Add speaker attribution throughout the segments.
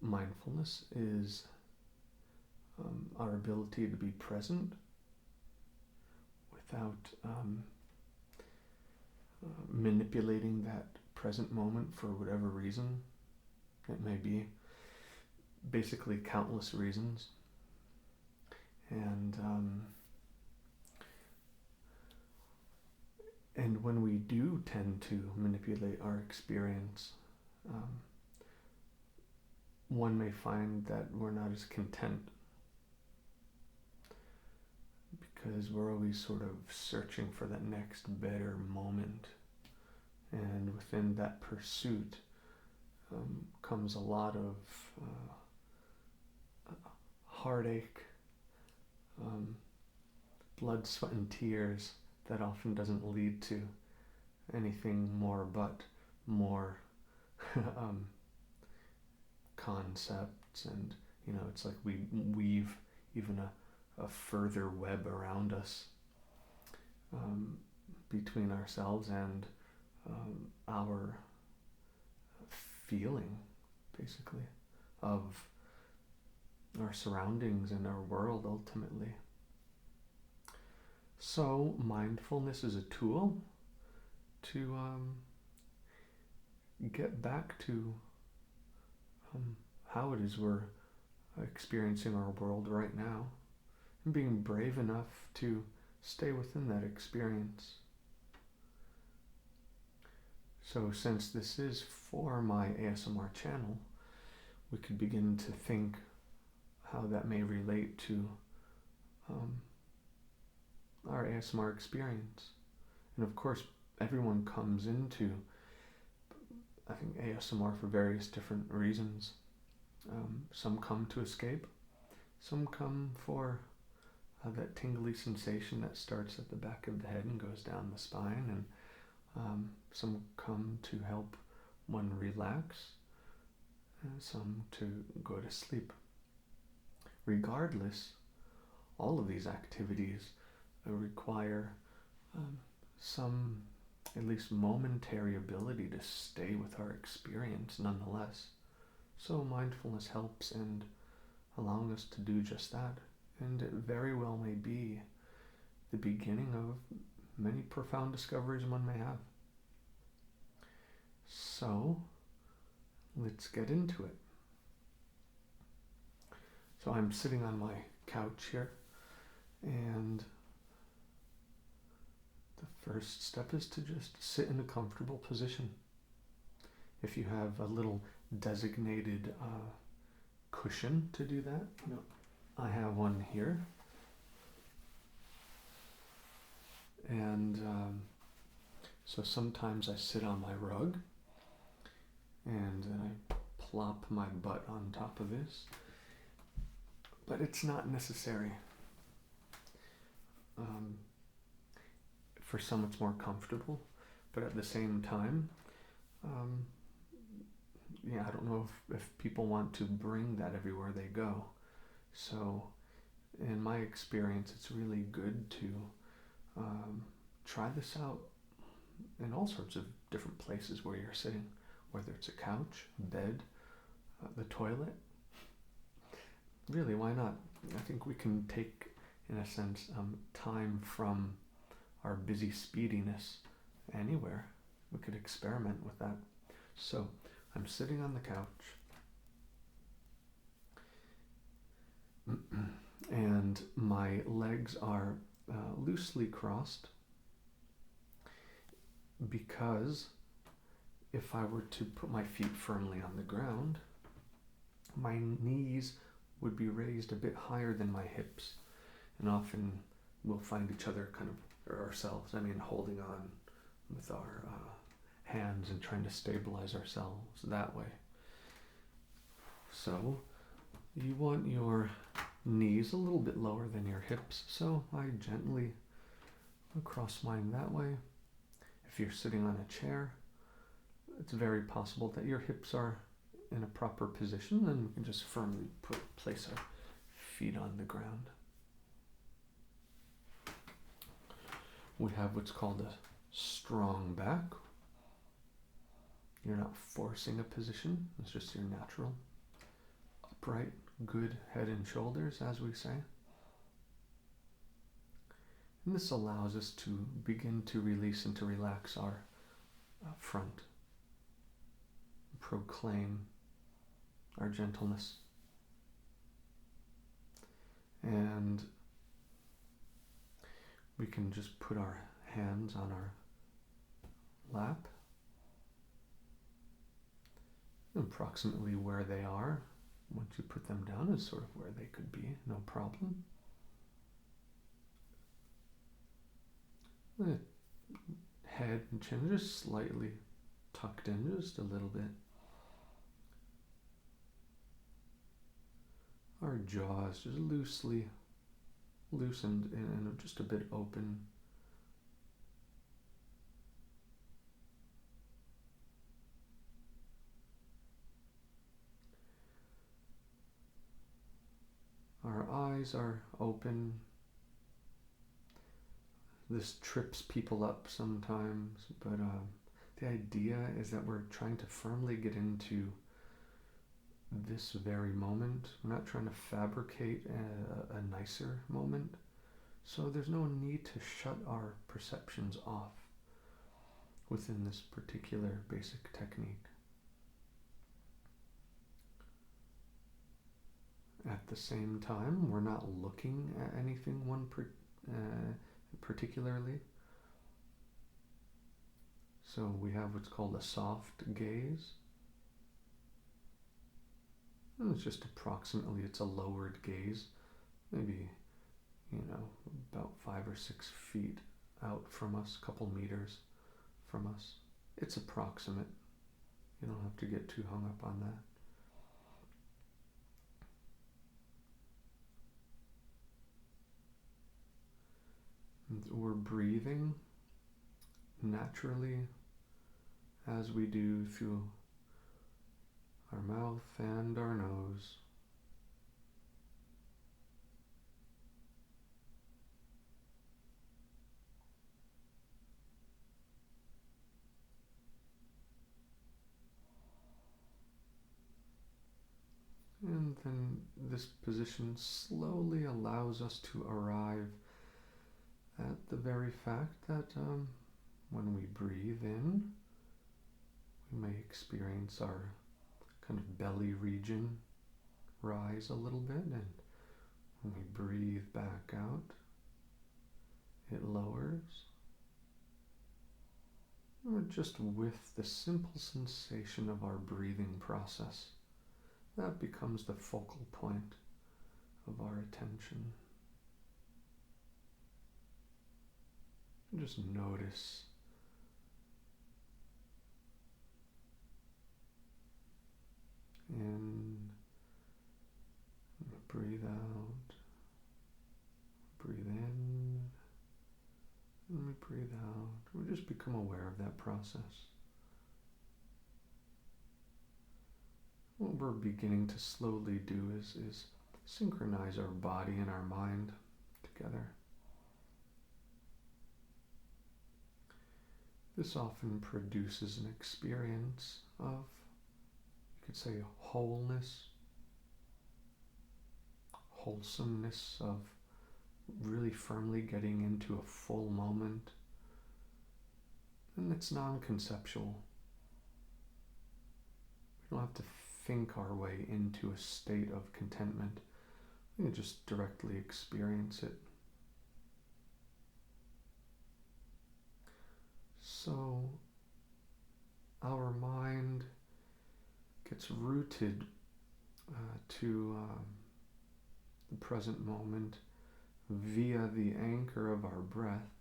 Speaker 1: mindfulness is our ability to be present without manipulating that present moment for whatever reason it may be. Basically, countless reasons. And when we do tend to manipulate our experience, one may find that we're not as content because we're always sort of searching for that next better moment. And within that pursuit comes a lot of heartache, blood, sweat, and tears that often doesn't lead to anything more but more concepts. And it's like we weave even a further web around us between ourselves and our feeling, basically, of our surroundings and our world ultimately. So mindfulness is a tool to get back to how it is we're experiencing our world right now, and being brave enough to stay within that experience. So since this is for my ASMR channel, we could begin to think how that may relate to our ASMR experience. And of course, everyone comes into, I think, ASMR for various different reasons. Some come to escape. Some come for that tingly sensation that starts at the back of the head and goes down the spine. And some come to help one relax. And some to go to sleep. Regardless, all of these activities require some, at least momentary, ability to stay with our experience nonetheless. So mindfulness helps in allowing us to do just that. And it very well may be the beginning of many profound discoveries one may have. So let's get into it. So I'm sitting on my couch here, and the first step is to just sit in a comfortable position. If you have a little designated cushion to do that, I have one here. And so sometimes I sit on my rug, and then I plop my butt on top of this. But it's not necessary. For some it's more comfortable, but at the same time, I don't know if people want to bring that everywhere they go. So in my experience, it's really good to try this out in all sorts of different places where you're sitting, whether it's a couch, bed, the toilet. Really, why not? I think we can take, in a sense, time from our busy speediness anywhere. We could experiment with that. So I'm sitting on the couch, and my legs are loosely crossed, because if I were to put my feet firmly on the ground, my knees would be raised a bit higher than my hips, and often we'll find each other or ourselves, holding on with our hands and trying to stabilize ourselves that way. So you want your knees a little bit lower than your hips, so I gently cross mine that way. If you're sitting on a chair, it's very possible that your hips are in a proper position, and we can just firmly place our feet on the ground. We have what's called a strong back. You're not forcing a position, it's just your natural. upright, good head and shoulders, as we say. And this allows us to begin to release and to relax our front, proclaim our gentleness. And we can just put our hands on our lap, approximately where they are. Once you put them down is sort of where they could be, no problem. The head and chin just slightly tucked in, just a little bit. Our jaws just loosely loosened and just a bit open. Our eyes are open. This trips people up sometimes, but the idea is that we're trying to firmly get into this very moment. We're not trying to fabricate a nicer moment. So there's no need to shut our perceptions off within this particular basic technique. At the same time, we're not looking at anything particularly. So we have what's called a soft gaze. And it's just approximately, it's a lowered gaze, maybe, about 5 or 6 feet out from us, a couple meters from us. It's approximate. You don't have to get too hung up on that. And we're breathing naturally as we do through our mouth and our nose. And then this position slowly allows us to arrive at the very fact that when we breathe in, we may experience our kind of belly region rise a little bit, and when we breathe back out, it lowers. And just with the simple sensation of our breathing process, that becomes the focal point of our attention. And just notice in, breathe out, breathe in, and we breathe out. We just become aware of that process. What we're beginning to slowly do is synchronize our body and our mind together. This often produces an experience of, you could say, wholeness, wholesomeness, of really firmly getting into a full moment. And it's non-conceptual. We don't have to think our way into a state of contentment. We can just directly experience it. So our mind gets rooted to the present moment via the anchor of our breath,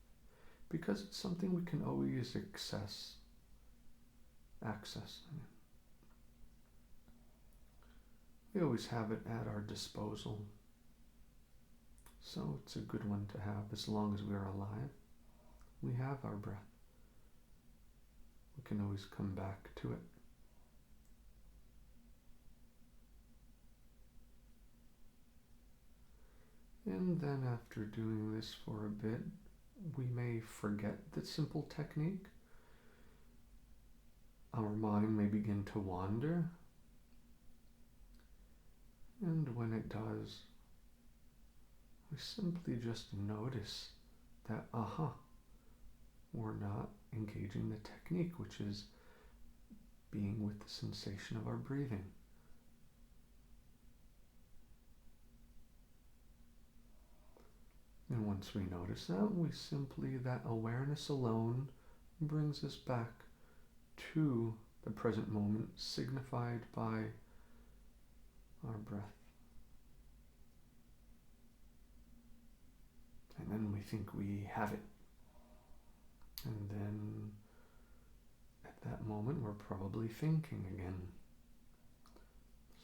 Speaker 1: because it's something we can always access. We always have it at our disposal. So it's a good one to have as long as we are alive. We have our breath. We can always come back to it. And then after doing this for a bit, we may forget the simple technique. Our mind may begin to wander. it does, we simply just notice that, we're not engaging the technique, which is being with the sensation of our breathing. And once we notice that, that awareness alone brings us back to the present moment, signified by our breath. And then we think we have it. And then at that moment, we're probably thinking again.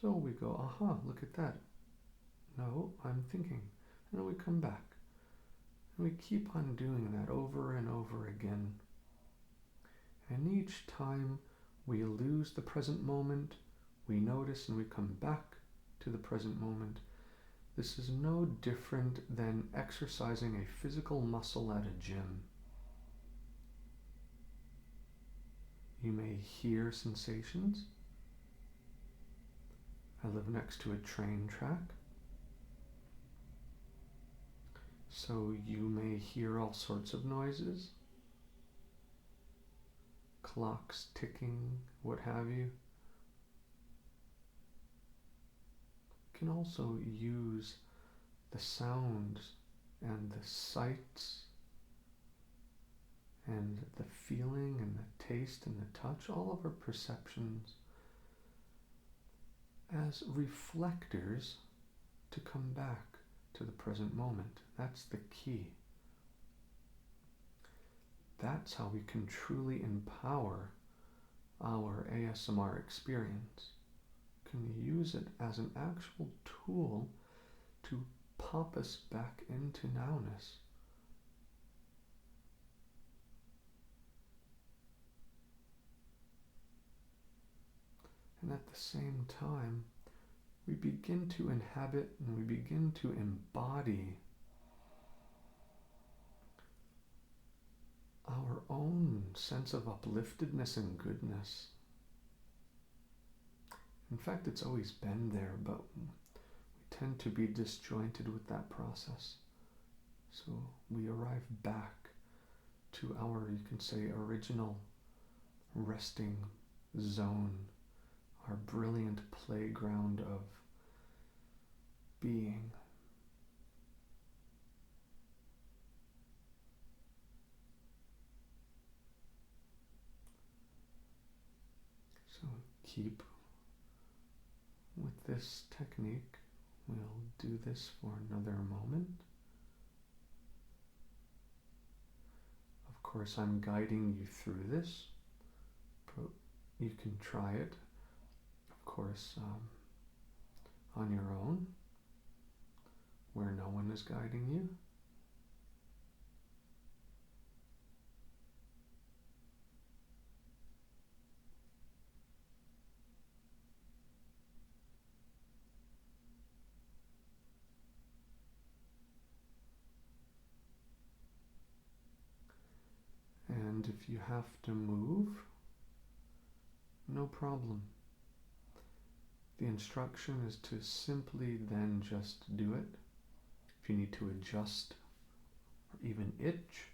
Speaker 1: So we go, look at that. No, I'm thinking. And then we come back. And we keep on doing that over and over again. And each time we lose the present moment, we notice and we come back to the present moment. This is no different than exercising a physical muscle at a gym. You may hear sensations. I live next to a train track. So you may hear all sorts of noises. Clocks ticking, what have you. You can also use the sounds and the sights and the feeling and the taste and the touch, all of our perceptions, as reflectors to come back to the present moment. That's the key. That's how we can truly empower our ASMR experience. Can use it as an actual tool to pop us back into nowness. And at the same time, we begin to inhabit and we begin to embody our own sense of upliftedness and goodness. In fact, it's always been there, but we tend to be disjointed with that process. So we arrive back to our, you can say, original resting zone, our brilliant playground of being. So keep with this technique. We'll do this for another moment. Of course, I'm guiding you through this. You can try it, of course, on your own, where no one is guiding you. And if you have to move, no problem. The instruction is to simply then just do it. If you need to adjust or even itch,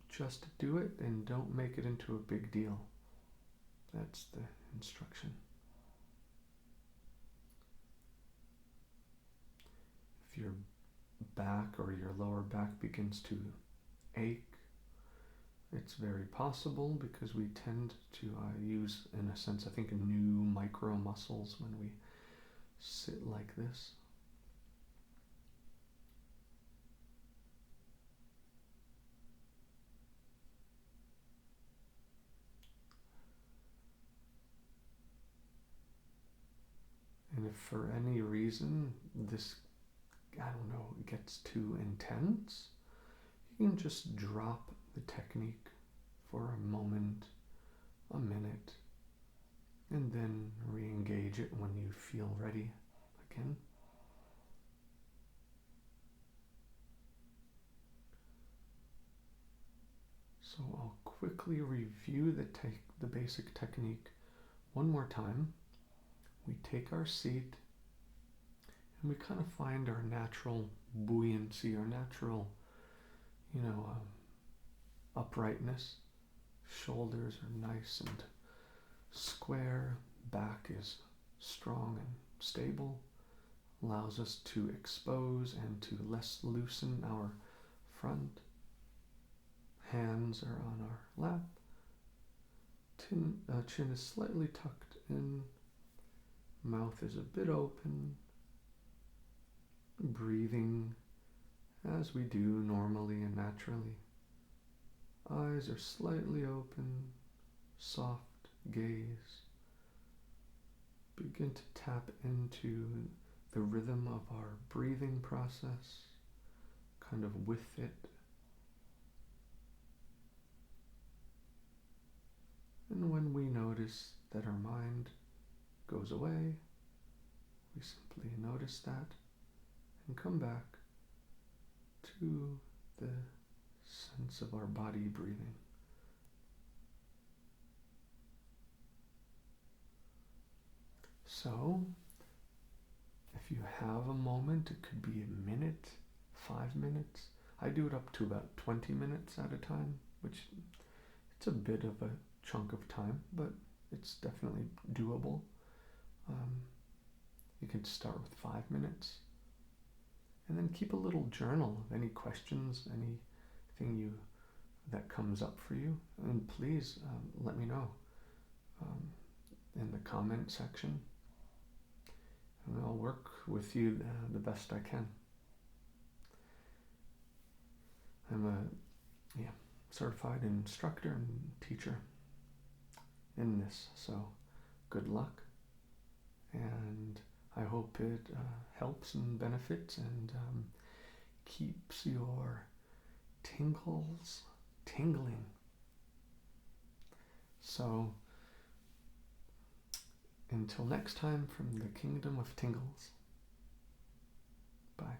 Speaker 1: just do it and don't make it into a big deal. That's the instruction. If your back or your lower back begins to ache, it's very possible because we tend to use, in a sense, I think, new micro muscles when we sit like this. And if for any reason this, gets too intense, you can just drop the technique for a moment, a minute, and then re-engage it when you feel ready again. So I'll quickly review the basic technique one more time. We take our seat, And we kind of find our natural buoyancy, our natural, uprightness. Shoulders are nice and square, back is strong and stable, allows us to expose and to less loosen our front. Hands are on our lap. Chin is slightly tucked in. Mouth is a bit open. Breathing as we do normally and naturally. Eyes are slightly open. Soft gaze. Begin to tap into the rhythm of our breathing process, kind of with it. And when we notice that our mind goes away, we simply notice that and come back to the sense of our body breathing. So, if you have a moment, it could be a minute, 5 minutes. I do it up to about 20 minutes at a time, which it's a bit of a chunk of time, but it's definitely doable. You can start with 5 minutes, and then keep a little journal of any questions, anything that comes up for you, and please let me know in the comment section, and I'll work with you the best I can. I'm a certified instructor and teacher in this, so good luck, and I hope it helps and benefits and keeps your tingles tingling. So until next time, from the kingdom of Tingles, bye.